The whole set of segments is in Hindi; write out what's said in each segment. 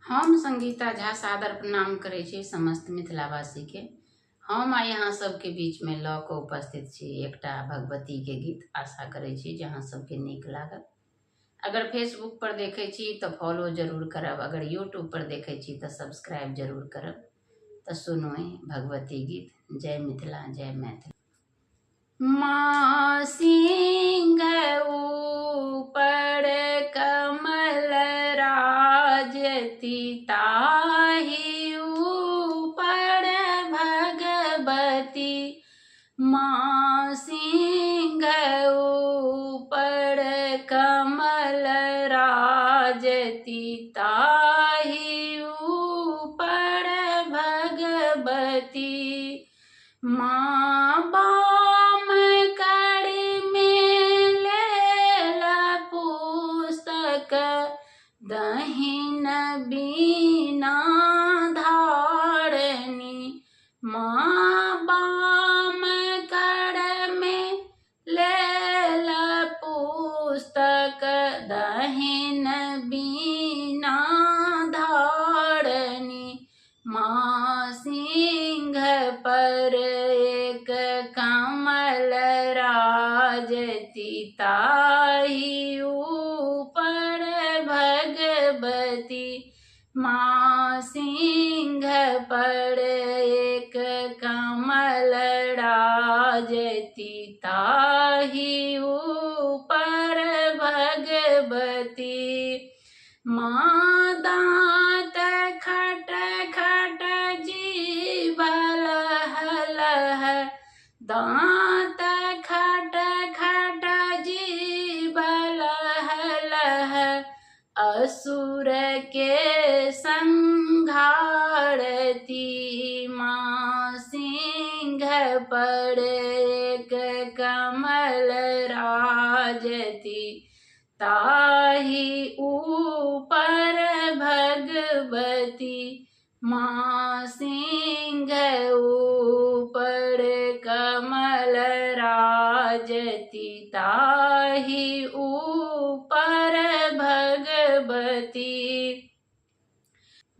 हम संगीता झा सादर प्रणाम करै छी समस्त मिथिलावासी के। हम आइ अहाँ सबके बीच में लऽ कऽ उपस्थित छी एकटा भगवती के गीत। आशा करै छी जे अहाँ सबके नीक लागत। अगर फेसबुक पर देखै छी तऽ फॉलो जरूर करब, अगर यूट्यूब पर देखै छी तऽ सब्सक्राइब जरूर करब। तऽ सुनो भगवती गीत। जय मिथिला, जय मैथिली। माँ सिंह ऊपर कमल राजती, ताहि ऊपर भगवती। माँ सिंह ऊपर कमल राजती, ताहि ऊपर भगवती। माँ बाम कड़ी में लेला पुस्तक, दहिन बीना धारणी। माँ बाम कड़ में लेला पुस्तक, दहिन बीना धारणी। माँ सिंह पर एक कमल राजती, ताहि ऊपर भगवती। माँ सिंह पर एक कमल राजती, ताहि ऊपर भगवती। माँ दाँत खट खट जीभ लह लह, दाँत खट खट जीभ लह लह। असुर के संघारती, माँ सिंह पर एक कमल राजती, ताहि ऊपर भगवती। माँ सिंह ऊपर कमल राजती, ताहि ऊपर भगवती।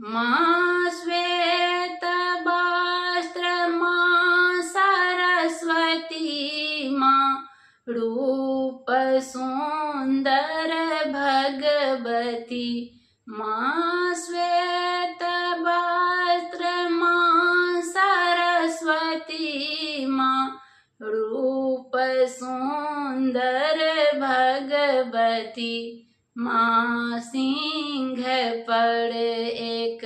माँ श्वेत वस्त्र, माँ सरस्वती। माँ रूप सुंदर भगवती। माँ श्वेत वस्त्र, माँ सरस्वती। माँ रूप सुंदर भगवती। माँ सिंह पर एक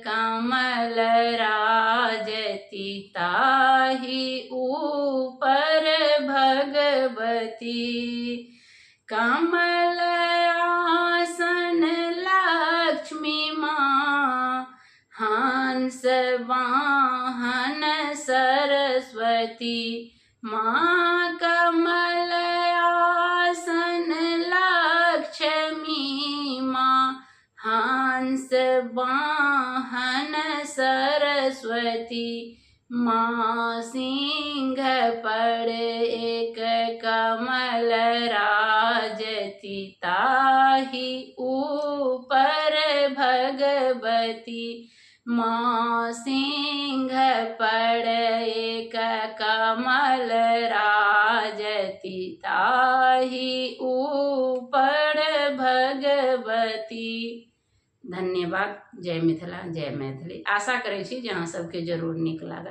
कमल राजती, ताहि ऊपर भगवती। कमल आसन लक्ष्मी माँ, हंस वाहन सरस्वती। माँ कमल आसन लक्ष्मी माँ, हंस वाहन सरस्वती। माँ सिंह पर एक कमल राजती, ताहि ऊपर भगवती। माँ सिंह पर एक कमल राजती, ताहि ऊपर भगवती। धन्यवाद। जय मिथिला, जय मैथिली। आशा करै छी जे अहाँ सबके जरूर नीक लागत।